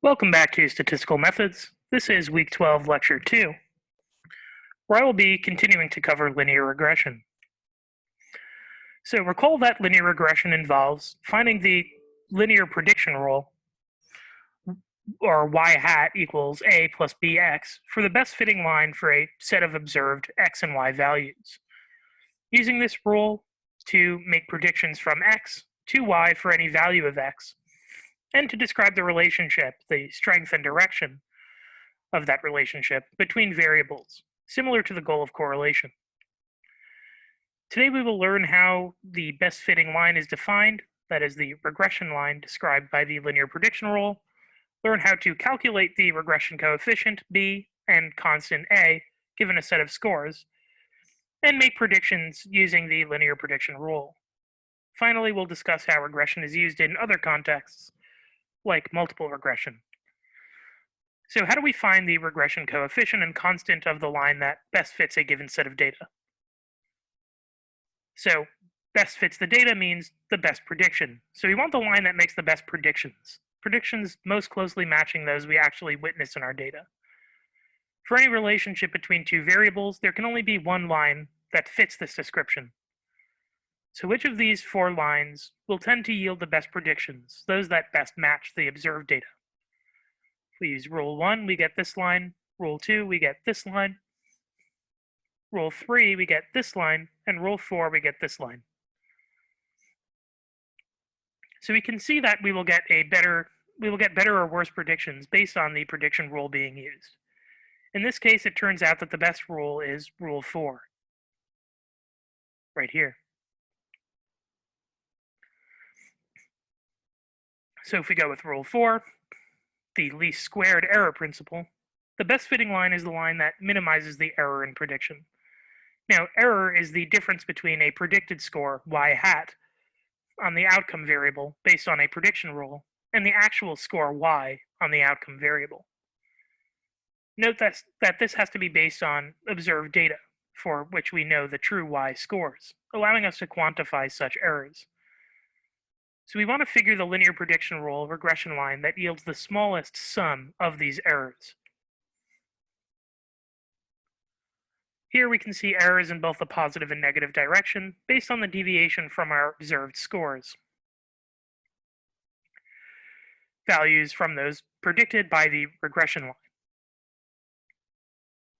Welcome back to Statistical Methods. This is Week 12, Lecture 2, where I will be continuing to cover linear regression. So recall that linear regression involves finding the linear prediction rule, or y hat equals a plus bx, for the best fitting line for a set of observed x and y values. Using this rule to make predictions from x to y for any value of x, and to describe the relationship, the strength and direction of that relationship between variables, similar to the goal of correlation. Today we will learn how the best fitting line is defined, that is the regression line described by the linear prediction rule, learn how to calculate the regression coefficient b and constant a given a set of scores, and make predictions using the linear prediction rule. Finally, we'll discuss how regression is used in other contexts, like multiple regression. So how do we find the regression coefficient and constant of the line that best fits a given set of data? So best fits the data means the best prediction. So we want the line that makes the best predictions. Predictions most closely matching those we actually witness in our data. For any relationship between two variables, there can only be one line that fits this description. So which of these four lines will tend to yield the best predictions, those that best match the observed data? If we use rule 1, we get this line. Rule 2, we get this line. Rule 3, we get this line. And rule 4, we get this line. So we can see that we will get better or worse predictions based on the prediction rule being used. In this case, it turns out that the best rule is rule 4, right here. So if we go with rule 4, the least squared error principle, the best fitting line is the line that minimizes the error in prediction. Now, error is the difference between a predicted score, y hat, on the outcome variable based on a prediction rule, and the actual score, y, on the outcome variable. Note that this has to be based on observed data, for which we know the true y scores, allowing us to quantify such errors. So we want to figure the linear prediction rule regression line that yields the smallest sum of these errors. Here we can see errors in both the positive and negative direction based on the deviation from our observed scores. Values from those predicted by the regression line,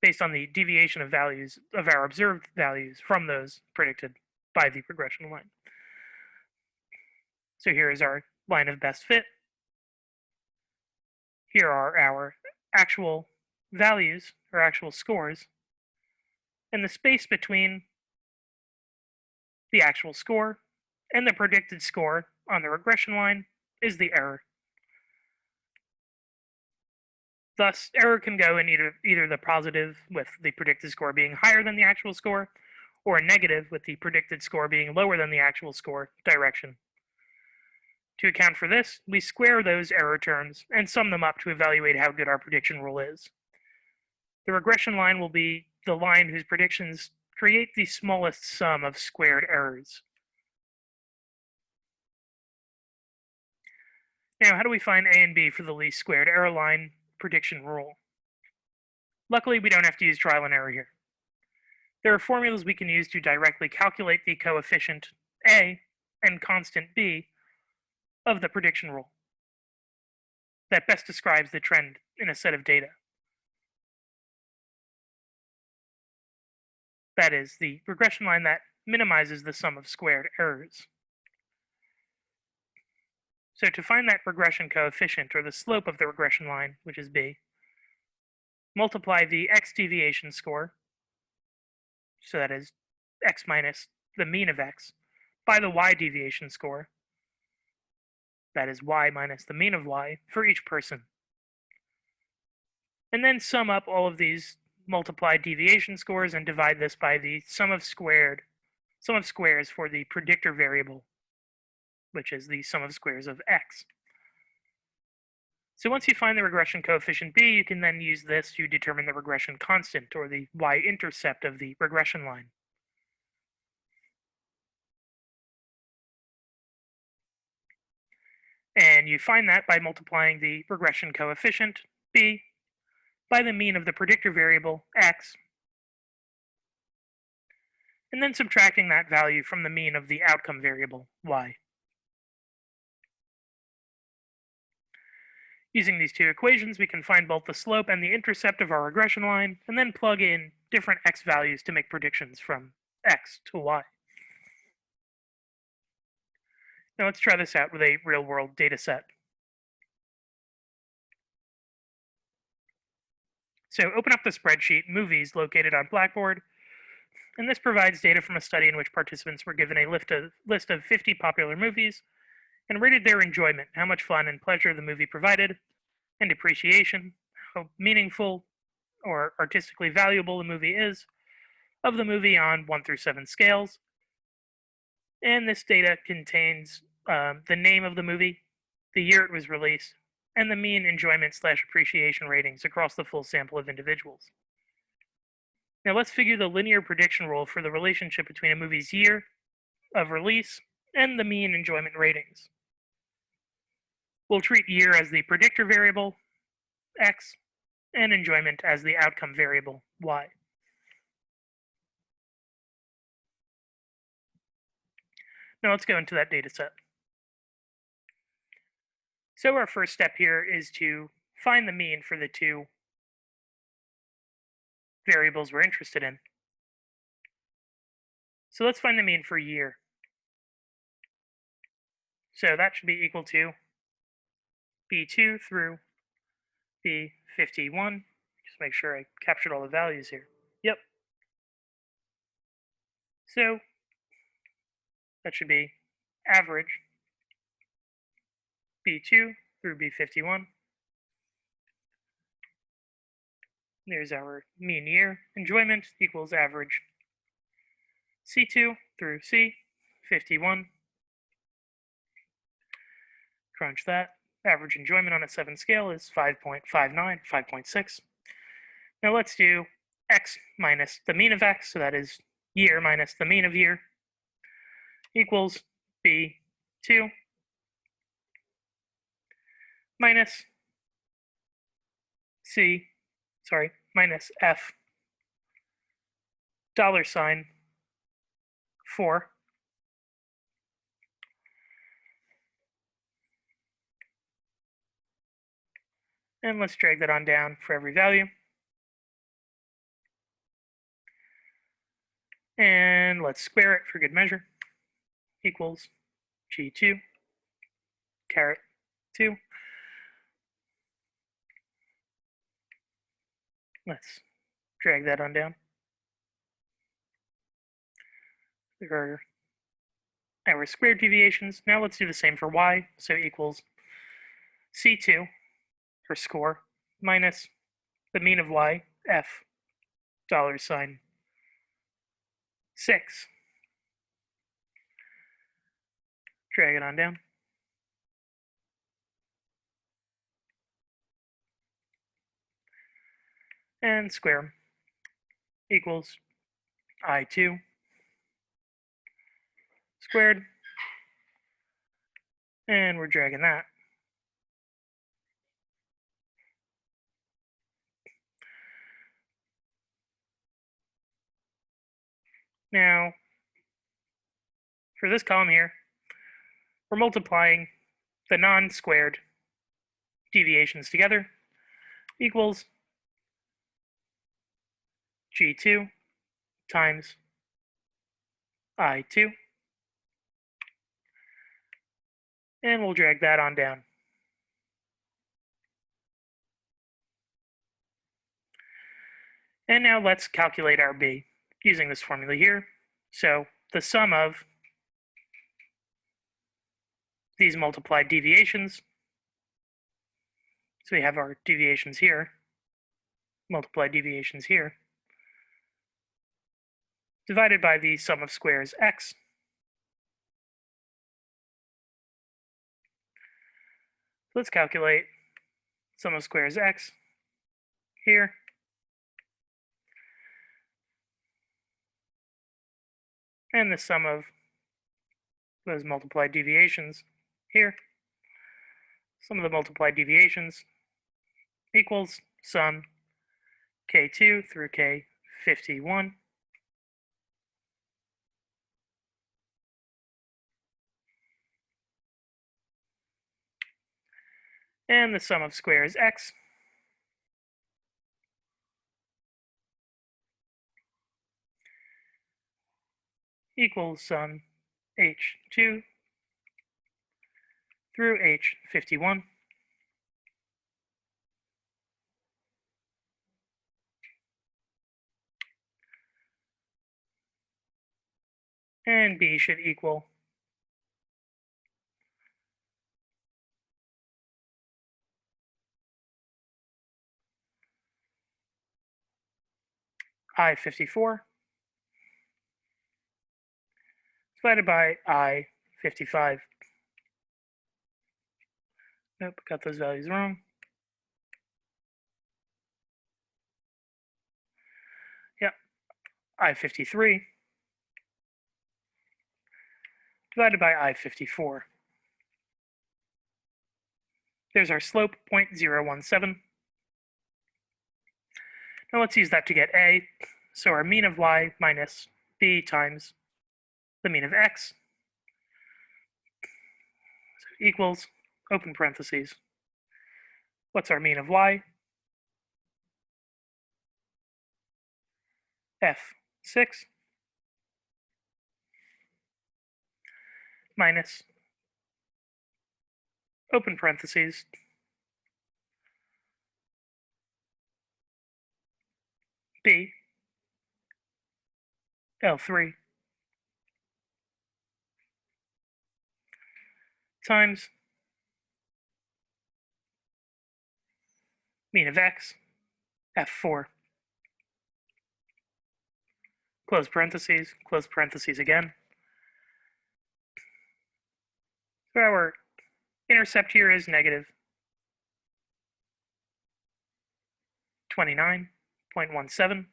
based on the deviation of values of our observed values from those predicted by the regression line. So here is our line of best fit. Here are our actual values, or actual scores, and the space between the actual score and the predicted score on the regression line is the error. Thus, error can go in either the positive, with the predicted score being higher than the actual score, or a negative, with the predicted score being lower than the actual score, direction. To account for this, we square those error terms and sum them up to evaluate how good our prediction rule is. The regression line will be the line whose predictions create the smallest sum of squared errors. Now, how do we find A and B for the least squared error line prediction rule? Luckily, we don't have to use trial and error here. There are formulas we can use to directly calculate the coefficient A and constant B of the prediction rule that best describes the trend in a set of data. That is, the regression line that minimizes the sum of squared errors. So to find that regression coefficient, or the slope of the regression line, which is b, multiply the x deviation score, so that is x minus the mean of x, by the y deviation score, that is y minus the mean of y, for each person. And then sum up all of these multiplied deviation scores and divide this by the sum of squares for the predictor variable, which is the sum of squares of x. So once you find the regression coefficient b, you can then use this to determine the regression constant, or the y-intercept of the regression line. And you find that by multiplying the regression coefficient, b, by the mean of the predictor variable, x, and then subtracting that value from the mean of the outcome variable, y. Using these two equations, we can find both the slope and the intercept of our regression line, and then plug in different x values to make predictions from x to y. Now let's try this out with a real-world data set. So open up the spreadsheet Movies located on Blackboard, and this provides data from a study in which participants were given a list of 50 popular movies and rated their enjoyment, how much fun and pleasure the movie provided, and appreciation, how meaningful or artistically valuable the movie is, of the movie on 1 through 7 scales. And this data contains the name of the movie, the year it was released, and the mean enjoyment/appreciation ratings across the full sample of individuals. Now let's figure the linear prediction rule for the relationship between a movie's year of release and the mean enjoyment ratings. We'll treat year as the predictor variable, x, and enjoyment as the outcome variable, y. Now let's go into that data set. So our first step here is to find the mean for the two variables we're interested in. So let's find the mean for year. So that should be equal to B2 through B51. Just make sure I captured all the values here. Yep. So that should be average B2 through B51. There's our mean year. Enjoyment equals average C2 through C51. Crunch that. Average enjoyment on a 7 scale is 5.59, 5.6. Now let's do x minus the mean of x, so that is year minus the mean of year, equals B2 minus minus F $4. And let's drag that on down for every value. And let's square it for good measure. Equals G2 caret 2. Let's drag that on down. There are our squared deviations. Now let's do the same for y. So equals C2 for score minus the mean of y, F $6. Drag it on down. And square them. Equals I2 squared. And we're dragging that. Now, for this column here, we're multiplying the non-squared deviations together, equals G2 times I2. And we'll drag that on down. And now let's calculate our B using this formula here. So the sum of these multiplied deviations, so we have our deviations here, multiplied deviations here, divided by the sum of squares x. Let's calculate sum of squares x here. And the sum of those multiplied deviations here. sum of the multiplied deviations equals sum k2 through k51 and the sum of squares x equals sum h2 through h51 and b should equal I54 divided by I55. Nope, got those values wrong. Yep, I53 divided by I54. There's our slope, 0.017. Now let's use that to get a. So our mean of y minus b times the mean of x equals, open parentheses, what's our mean of y? F6 minus, open parentheses, b L3 times mean of x, F4. Close parentheses again. So our intercept here is negative 29.17.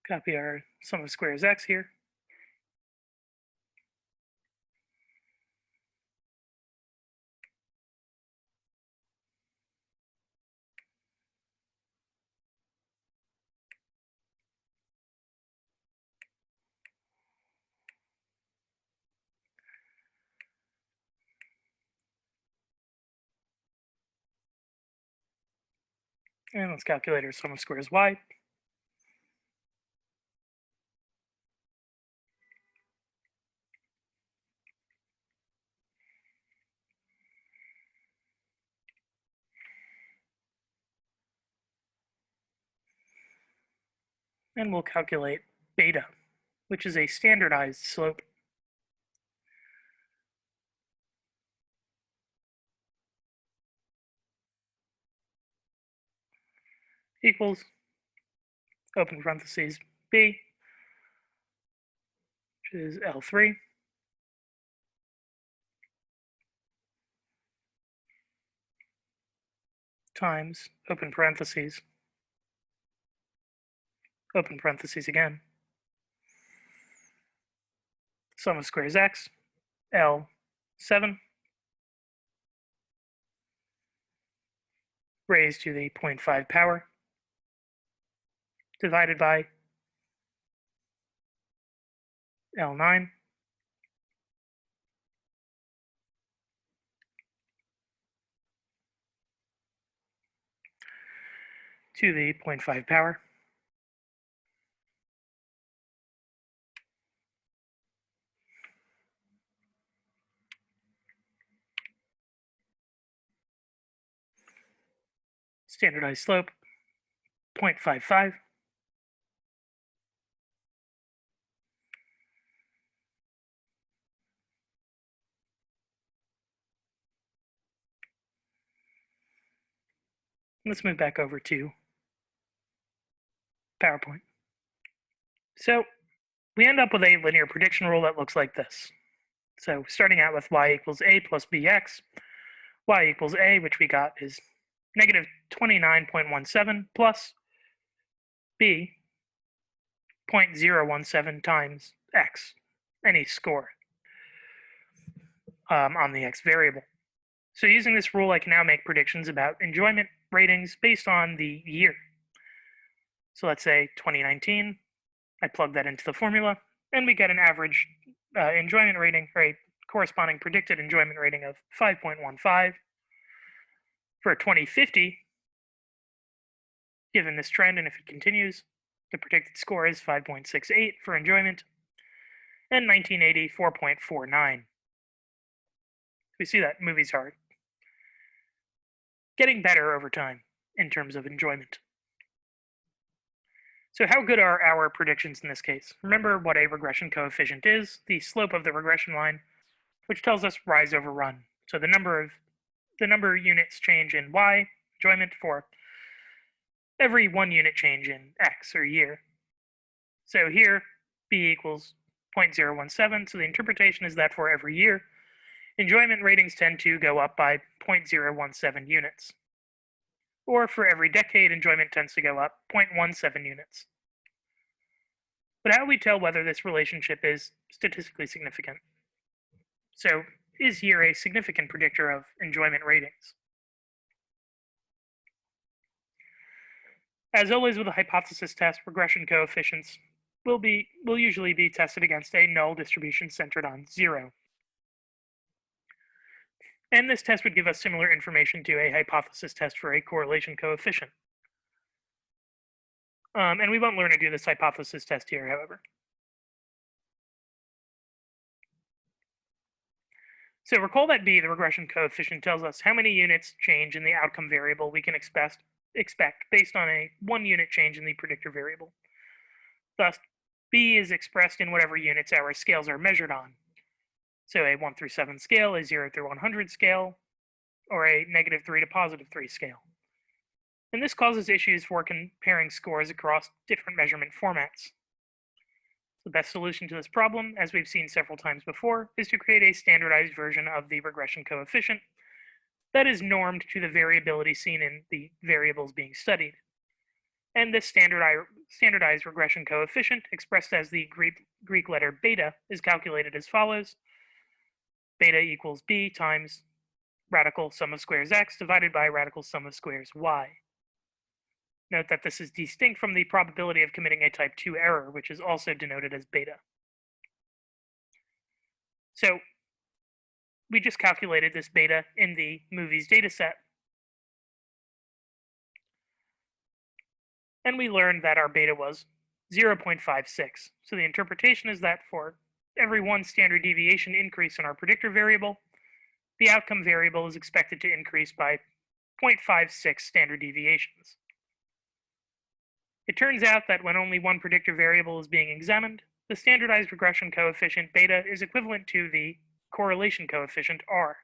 Copy our sum of squares x here. And let's calculate our sum of squares y. And we'll calculate beta, which is a standardized slope. Equals, open parentheses, b, which is L3, times, open parentheses again, sum of squares x, L7, raised to the 0.5 power, divided by L9, to the 0.5 power. Standardized slope, 0.55. Let's move back over to PowerPoint. So we end up with a linear prediction rule that looks like this. So starting out with y equals a plus bx, y equals a, which we got is negative 29.17 plus b 0.017 times x, any score on the x variable. So using this rule, I can now make predictions about enjoyment ratings based on the year. So let's say 2019, I plug that into the formula, and we get an average enjoyment rating, or a corresponding predicted enjoyment rating of 5.15. For 2050, given this trend, and if it continues, the predicted score is 5.68 for enjoyment, and 1980, 4.49. We see that movies are getting better over time in terms of enjoyment. So how good are our predictions in this case? Remember what a regression coefficient is, the slope of the regression line, which tells us rise over run. So the number of units change in y, enjoyment, for every 1 unit change in x, or year. So here, b equals 0.017, so the interpretation is that for every year, enjoyment ratings tend to go up by 0.017 units. Or for every decade, enjoyment tends to go up 0.17 units. But how do we tell whether this relationship is statistically significant? So is here a significant predictor of enjoyment ratings? As always with a hypothesis test, regression coefficients will usually be tested against a null distribution centered on 0. And this test would give us similar information to a hypothesis test for a correlation coefficient. And we won't learn to do this hypothesis test here, however. So recall that b, the regression coefficient, tells us how many units change in the outcome variable we can expect based on a 1 unit change in the predictor variable. Thus, b is expressed in whatever units our scales are measured on. So a 1 through 7 scale, a 0 through 100 scale, or a -3 to +3 scale. And this causes issues for comparing scores across different measurement formats. The best solution to this problem, as we've seen several times before, is to create a standardized version of the regression coefficient that is normed to the variability seen in the variables being studied. And this standardized regression coefficient, expressed as the Greek letter beta, is calculated as follows. Beta equals b times radical sum of squares x divided by radical sum of squares y. Note that this is distinct from the probability of committing a type 2 error, which is also denoted as beta. So we just calculated this beta in the movies dataset, and we learned that our beta was 0.56. So the interpretation is that for every 1 standard deviation increase in our predictor variable, the outcome variable is expected to increase by 0.56 standard deviations. It turns out that when only 1 predictor variable is being examined, the standardized regression coefficient beta is equivalent to the correlation coefficient r.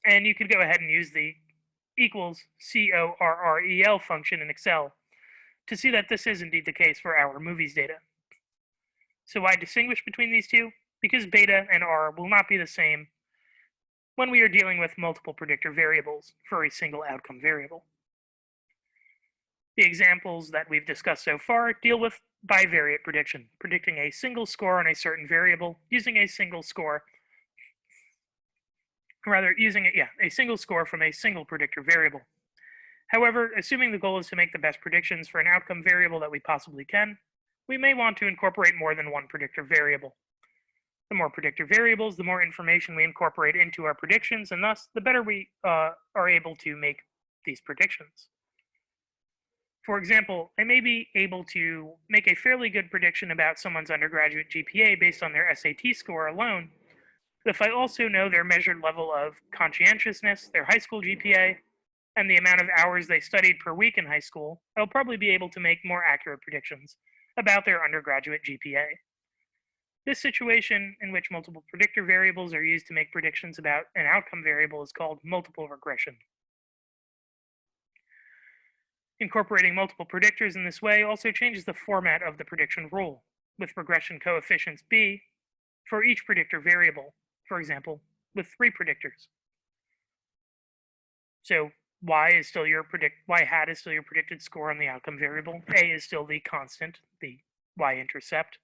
And you could go ahead and use the equals CORREL function in Excel to see that this is indeed the case for our movies data. So why distinguish between these two? Because beta and r will not be the same when we are dealing with multiple predictor variables for a single outcome variable. The examples that we've discussed so far deal with bivariate prediction, predicting a single score on a certain variable using a single score, a single score from a single predictor variable. However, assuming the goal is to make the best predictions for an outcome variable that we possibly can, we may want to incorporate more than 1 predictor variable. The more predictor variables, the more information we incorporate into our predictions, and thus the better we are able to make these predictions. For example, I may be able to make a fairly good prediction about someone's undergraduate GPA based on their SAT score alone, but if I also know their measured level of conscientiousness, their high school GPA, and the amount of hours they studied per week in high school, I'll probably be able to make more accurate predictions about their undergraduate GPA. This situation, in which multiple predictor variables are used to make predictions about an outcome variable, is called multiple regression. Incorporating multiple predictors in this way also changes the format of the prediction rule. with regression coefficients b for each predictor variable, for example, with 3 predictors. So y hat is still your predicted score on the outcome variable. A is still the constant, the y-intercept.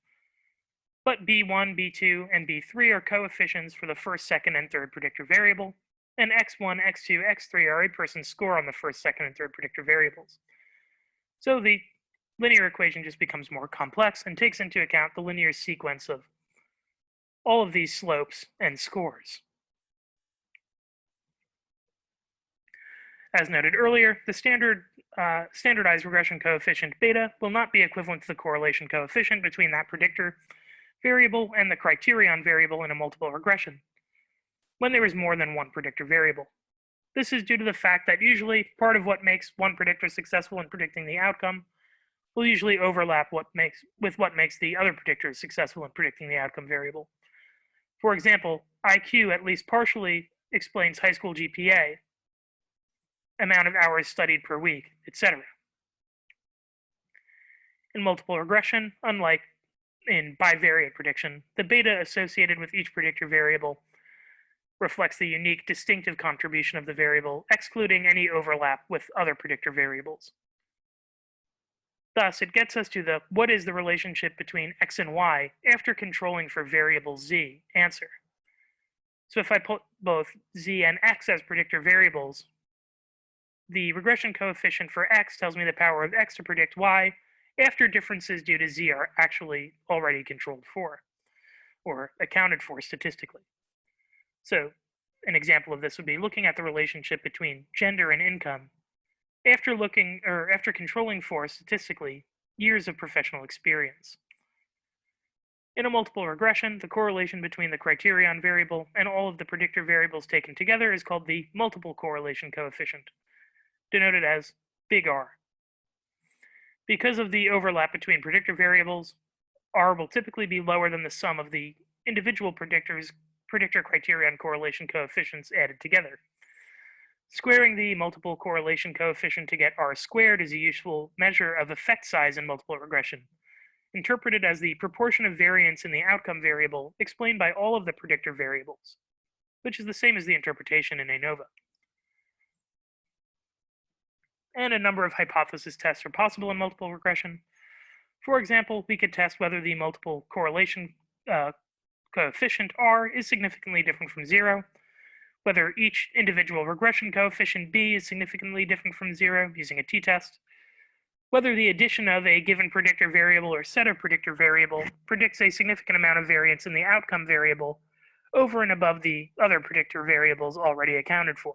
But b1, b2, and b3 are coefficients for the first, second, and third predictor variable, and x1, x2, x3 are a person's score on the first, second, and third predictor variables. So the linear equation just becomes more complex and takes into account the linear sequence of all of these slopes and scores. As noted earlier, the standardized regression coefficient beta will not be equivalent to the correlation coefficient between that predictor variable and the criterion variable in a multiple regression when there is more than one predictor variable. This is due to the fact that usually part of what makes one predictor successful in predicting the outcome will usually overlap with what makes the other predictors successful in predicting the outcome variable. For example, IQ at least partially explains high school GPA, amount of hours studied per week, etc. In multiple regression, unlike in bivariate prediction, the beta associated with each predictor variable reflects the unique distinctive contribution of the variable, excluding any overlap with other predictor variables. Thus, it gets us to the what is the relationship between x and y after controlling for variable z answer. So if I put both z and x as predictor variables, the regression coefficient for x tells me the power of x to predict y after differences due to z are actually already controlled for or accounted for statistically. So an example of this would be looking at the relationship between gender and income after controlling for statistically years of professional experience. In a multiple regression, the correlation between the criterion variable and all of the predictor variables taken together is called the multiple correlation coefficient, denoted as big R. Because of the overlap between predictor variables, R will typically be lower than the sum of the individual predictor criterion correlation coefficients added together. Squaring the multiple correlation coefficient to get R squared is a useful measure of effect size in multiple regression, interpreted as the proportion of variance in the outcome variable explained by all of the predictor variables, which is the same as the interpretation in ANOVA. And a number of hypothesis tests are possible in multiple regression. For example, we could test whether the multiple correlation coefficient R is significantly different from 0, whether each individual regression coefficient B is significantly different from 0 using a t-test, whether the addition of a given predictor variable or set of predictor variable predicts a significant amount of variance in the outcome variable over and above the other predictor variables already accounted for.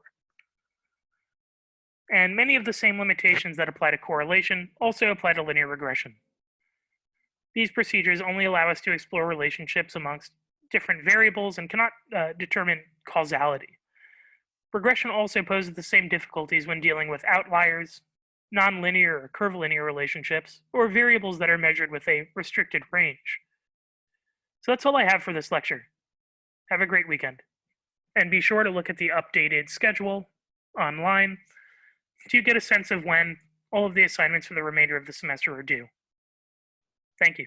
And many of the same limitations that apply to correlation also apply to linear regression. These procedures only allow us to explore relationships amongst different variables and cannot determine causality. Regression also poses the same difficulties when dealing with outliers, nonlinear or curvilinear relationships, or variables that are measured with a restricted range. So that's all I have for this lecture. Have a great weekend. And be sure to look at the updated schedule online to get a sense of when all of the assignments for the remainder of the semester are due. Thank you.